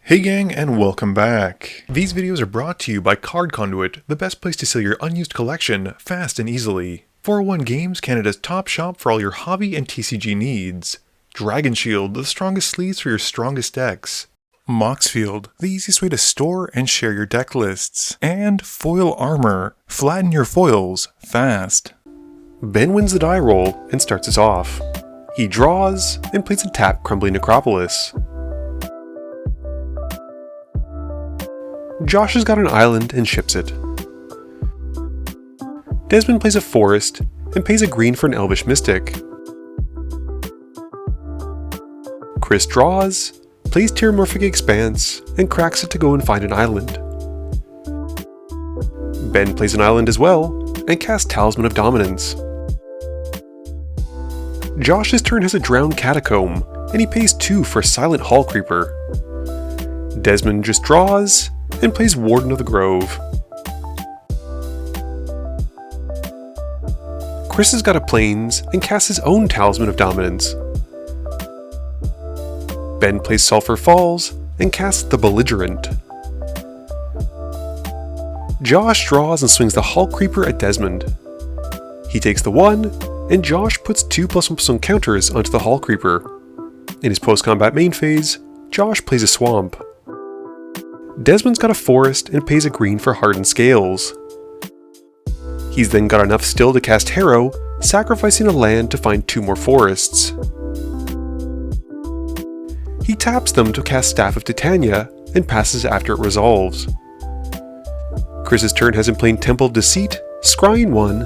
Hey gang, and welcome back. These videos are brought to you by Card Conduit, the best place to sell your unused collection fast and easily. 401 Games, Canada's top shop for all your hobby and TCG needs. Dragon Shield, the strongest sleeves for your strongest decks. Moxfield, the easiest way to store and share your deck lists. And Foil Armor, flatten your foils fast. Ben wins the die roll and starts us off. He draws and plays a tap Crumbling Necropolis. Josh has got an island and ships it. Desmond plays a forest and pays a green for an Elvish Mystic. Chris draws, plays Terramorphic Expanse, and cracks it to go and find an island. Ben plays an island as well, and casts Talisman of Dominance. Josh's turn has a Drowned Catacomb, and he pays 2 for a Silent Hall Creeper. Desmond just draws, and plays Warden of the Grove. Chris has got a Plains and casts his own Talisman of Dominance. Ben plays Sulphur Falls and casts the Belligerent. Josh draws and swings the Hall Creeper at Desmond. He takes the 1, and Josh puts 2+1/+1 counters onto the Hall Creeper. In his post-combat main phase, Josh plays a Swamp. Desmond's got a forest and pays a green for Hardened Scales. He's then got enough still to cast Harrow, sacrificing a land to find 2 more forests. He taps them to cast Staff of Titania and passes after it resolves. Chris's turn has him playing Temple of Deceit, scrying 1,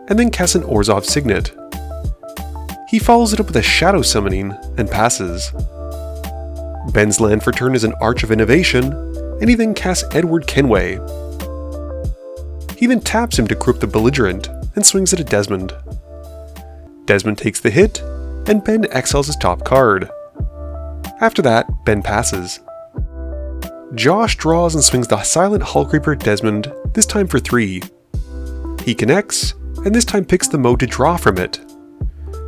and then casts an Orzhov Signet. He follows it up with a Shadow Summoning and passes. Ben's land for turn is an Arch of Innovation, and he then casts Edward Kenway. He then taps him to Crypt the Belligerent, and swings it at Desmond. Desmond takes the hit, and Ben exiles his top card. After that, Ben passes. Josh draws and swings the Silent Hall Creeper at Desmond, this time for 3. He connects, and this time picks the mode to draw from it.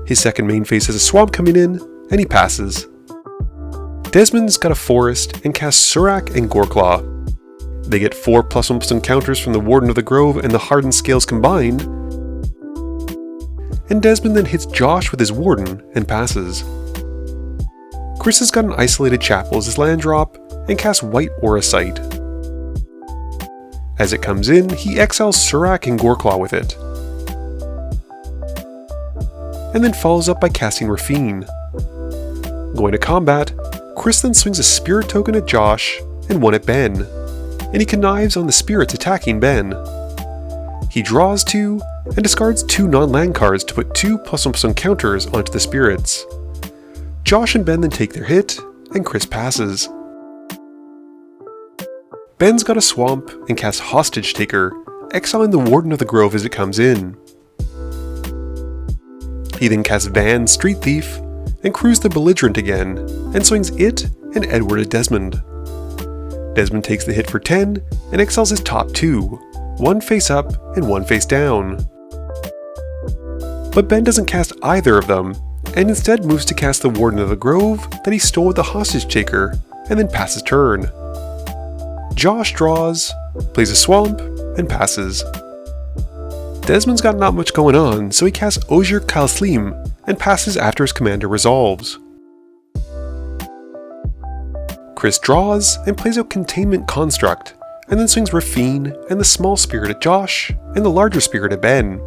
His second main phase has a Swamp coming in, and he passes. Desmond's got a forest and casts Surak and Goreclaw. They get 4+1/+1 counters from the Warden of the Grove and the Hardened Scales combined, and Desmond then hits Josh with his Warden and passes. Chris has got an Isolated Chapel as his land drop and casts White Aura Sight. As it comes in, he exiles Surak and Goreclaw with it, and then follows up by casting Raffine. Going to combat, Chris then swings a Spirit Token at Josh and 1 at Ben, and he connives on the spirits attacking Ben. He draws 2 and discards 2 non-land cards to put 2+1/+1 counters onto the spirits. Josh and Ben then take their hit, and Chris passes. Ben's got a Swamp and casts Hostage Taker, exiling the Warden of the Grove as it comes in. He then casts Van Street Thief, and crews the Belligerent again, and swings it and Edward at Desmond. Desmond takes the hit for 10 and exiles his top 2, 1 face up and 1 face down. But Ben doesn't cast either of them, and instead moves to cast the Warden of the Grove that he stole with the Hostage Taker, and then passes turn. Josh draws, plays a Swamp, and passes. Desmond's got not much going on, so he casts Ojer Kaslem and passes after his commander resolves. Chris draws and plays out Containment Construct, and then swings Raffine and the small spirit at Josh and the larger spirit at Ben.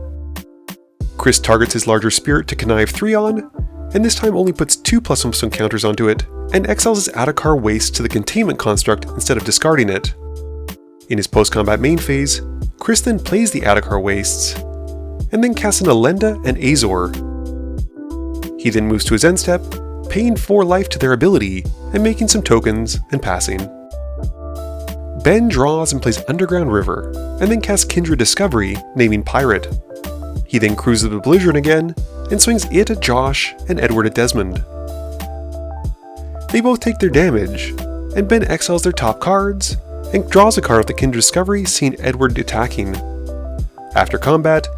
Chris targets his larger spirit to connive 3 on, and this time only puts 2+1/+1 counters onto it, and exiles his Adakar Waste to the Containment Construct instead of discarding it. In his post-combat main phase, Chris then plays the Adakar Wastes, and then casts an Elenda and Azor. He then moves to his end step, paying 4 life to their ability, and making some tokens and passing. Ben draws and plays Underground River, and then casts Kindred Discovery, naming Pirate. He then cruises the Belligerent again, and swings it at Josh and Edward at Desmond. They both take their damage, and Ben exiles their top cards, and draws a card with the Kindred Discovery, seeing Edward attacking. After combat,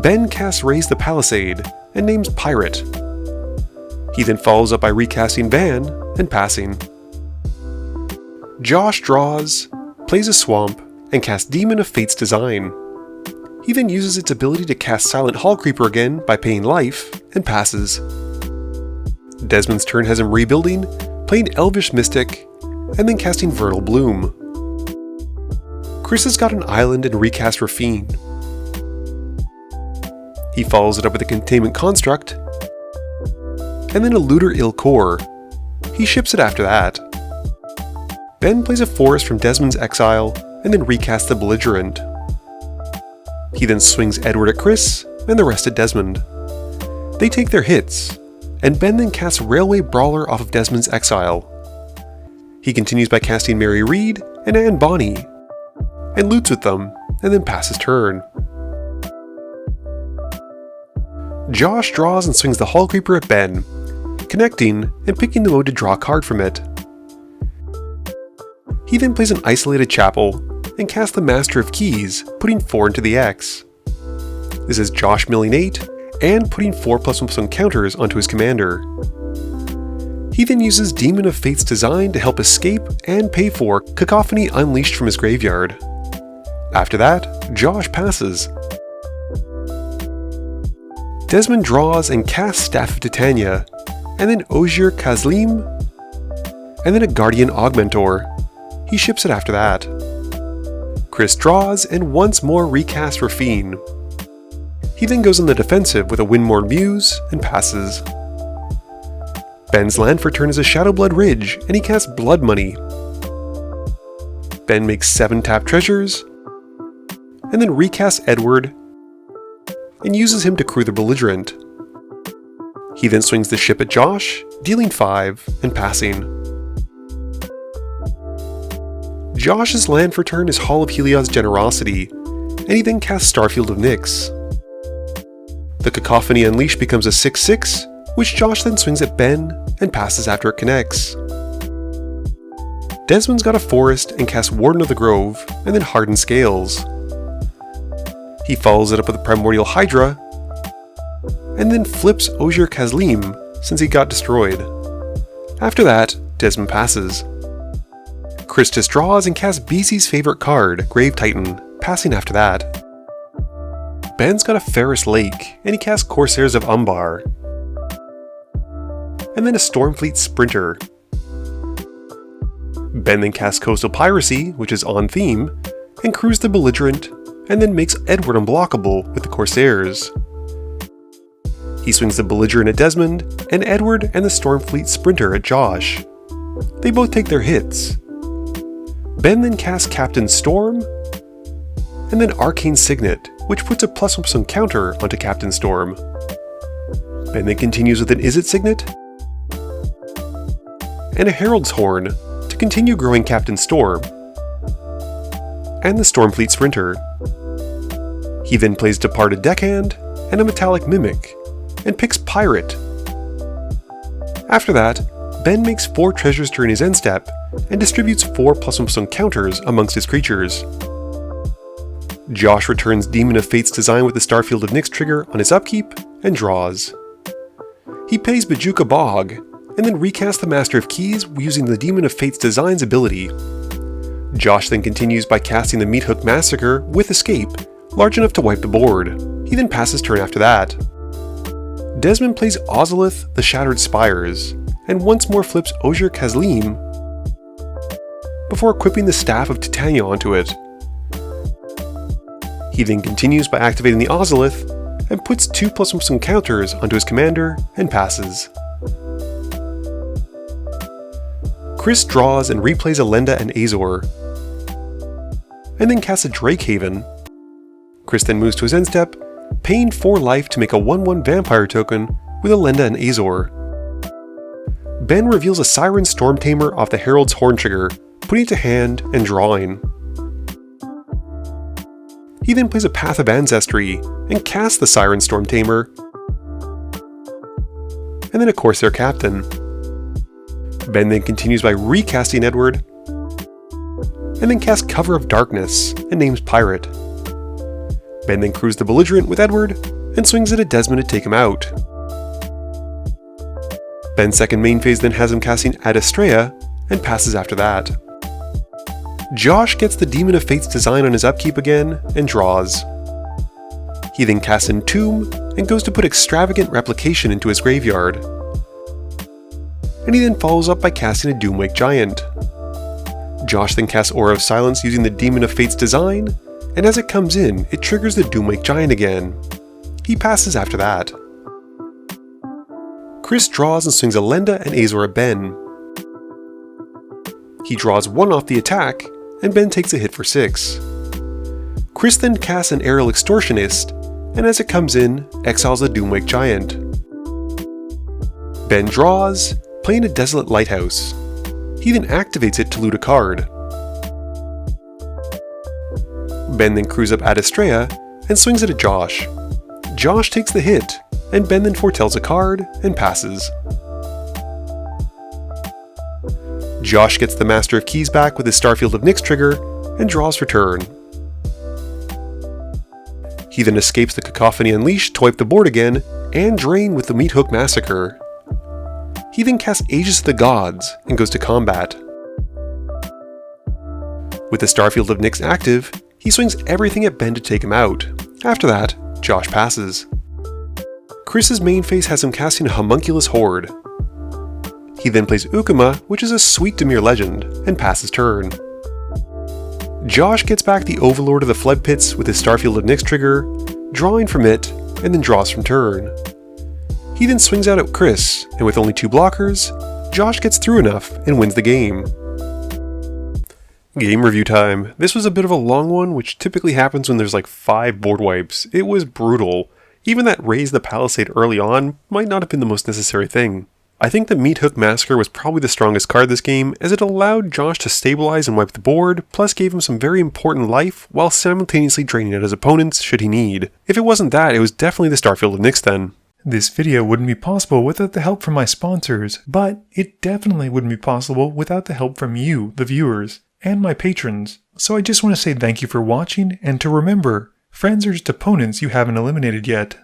Ben casts Raise the Palisade, and names Pirate. He then follows up by recasting Van and passing. Josh draws, plays a swamp, and casts Demon of Fate's Design. He then uses its ability to cast Silent Hall Creeper again by paying life, and passes. Desmond's turn has him rebuilding, playing Elvish Mystic, and then casting Vernal Bloom. Chris has got an island and recast Raffine. He follows it up with a Containment Construct, and then a Looter Il Core. He ships it after that. Ben plays a forest from Desmond's exile, and then recasts the Belligerent. He then swings Edward at Chris, and the rest at Desmond. They take their hits, and Ben then casts Railway Brawler off of Desmond's exile. He continues by casting Mary Reed and Anne Bonny, and loots with them, and then passes turn. Josh draws and swings the Hall Creeper at Ben, connecting and picking the mode to draw a card from it. He then plays an Isolated Chapel and casts the Master of Keys, putting 4 into the X. This is Josh milling 8 and putting 4+1 counters onto his commander. He then uses Demon of Fate's Design to help escape and pay for Cacophony Unleashed from his graveyard. After that, Josh passes. Desmond draws and casts Staff of Titania, and then Ojer Kaslem, and then a Guardian Augmentor. He ships it after that. Chris draws and once more recasts Raffine. He then goes on the defensive with a Windmorn Muse and passes. Ben's land for turn is a Shadowblood Ridge, and he casts Blood Money. Ben makes 7 tap treasures, and then recasts Edward, and uses him to crew the Belligerent. He then swings the ship at Josh, dealing 5 and passing. Josh's land for turn is Hall of Heliod's Generosity, and he then casts Starfield of Nyx. The Cacophony Unleashed becomes a 6/6, which Josh then swings at Ben and passes after it connects. Desmond's got a forest and casts Warden of the Grove, and then Hardened Scales. He follows it up with a Primordial Hydra, and then flips Ojer Kaslem since he got destroyed. After that, Desmond passes. Chris draws and casts BC's favorite card, Grave Titan, passing after that. Ben's got a Ferris Lake, and he casts Corsairs of Umbar, and then a Stormfleet Sprinter. Ben then casts Coastal Piracy, which is on theme, and crews the Belligerent, and then makes Edward unblockable with the Corsairs. He swings the Belligerent at Desmond, and Edward and the Stormfleet Sprinter at Josh. They both take their hits. Ben then casts Captain Storm, and then Arcane Signet, which puts a +1 counter onto Captain Storm. Ben then continues with an Izzet Signet, and a Herald's Horn to continue growing Captain Storm, and the Stormfleet Sprinter. He then plays Departed Deckhand and a Metallic Mimic, and picks Pirate. After that, Ben makes 4 treasures during his end step, and distributes 4+1 counters amongst his creatures. Josh returns Demon of Fate's Design with the Starfield of Nyx trigger on his upkeep, and draws. He pays Bajuka Bog, and then recasts the Master of Keys using the Demon of Fate's Design's ability. Josh then continues by casting the Meathook Massacre with Escape, large enough to wipe the board. He then passes turn after that. Desmond plays Ozolith, the Shattered Spires, and once more flips Ojer Kaslem before equipping the Staff of Titania onto it. He then continues by activating the Ozolith and puts 2+1 counters onto his commander and passes. Chris draws and replays Elenda and Azor, and then casts a Drakehaven. Chris then moves to his end step, paying 4 life to make a 1/1 vampire token with Elenda and Azor. Ben reveals a Siren Storm Tamer off the Herald's Horn trigger, putting it to hand and drawing. He then plays a Path of Ancestry and casts the Siren Storm Tamer, and then a Corsair Captain. Ben then continues by recasting Edward, and then casts Cover of Darkness and names Pirate. Ben then crews the Belligerent with Edward, and swings it at Desmond to take him out. Ben's second main phase then has him casting Ad Astrea, and passes after that. Josh gets the Demon of Fate's design on his upkeep again and draws. He then casts Entomb and goes to put Extravagant Replication into his graveyard. And he then follows up by casting a Doomwake Giant. Josh then casts Aura of Silence using the Demon of Fate's design, and as it comes in, it triggers the Doomwake Giant again. He passes after that. Chris draws and swings a Lenda and Azor at Ben. He draws 1 off the attack, and Ben takes a hit for 6. Chris then casts an Aerial Extortionist, and as it comes in, exiles the Doomwake Giant. Ben draws, playing a Desolate Lighthouse. He then activates it to loot a card. Ben then crews up Adastrea and swings it at Josh. Josh takes the hit, and Ben then foretells a card and passes. Josh gets the Master of Keys back with his Starfield of Nyx trigger and draws for turn. He then escapes the Cacophony Unleashed to wipe the board again and drain with the Meathook Massacre. He then casts Aegis of the Gods and goes to combat. With the Starfield of Nyx active, he swings everything at Ben to take him out. After that, Josh passes. Chris's main phase has him casting a Homunculus Horde. He then plays Ukama, which is a sweet Dimir legend, and passes turn. Josh gets back the Overlord of the Flood Pits with his Starfield of Nyx trigger, drawing from it, and then draws from turn. He then swings out at Chris, and with only 2 blockers, Josh gets through enough and wins the game. Game review time. This was a bit of a long one, which typically happens when there's like 5 board wipes. It was brutal. Even that Raise the Palisade early on might not have been the most necessary thing. I think the Meathook Massacre was probably the strongest card this game, as it allowed Josh to stabilize and wipe the board, plus gave him some very important life, while simultaneously draining out his opponents should he need. If it wasn't that, it was definitely the Starfield of Nyx then. This video wouldn't be possible without the help from my sponsors, but it definitely wouldn't be possible without the help from you, the viewers, and my patrons. So I just want to say thank you for watching, and to remember, friends are just opponents you haven't eliminated yet.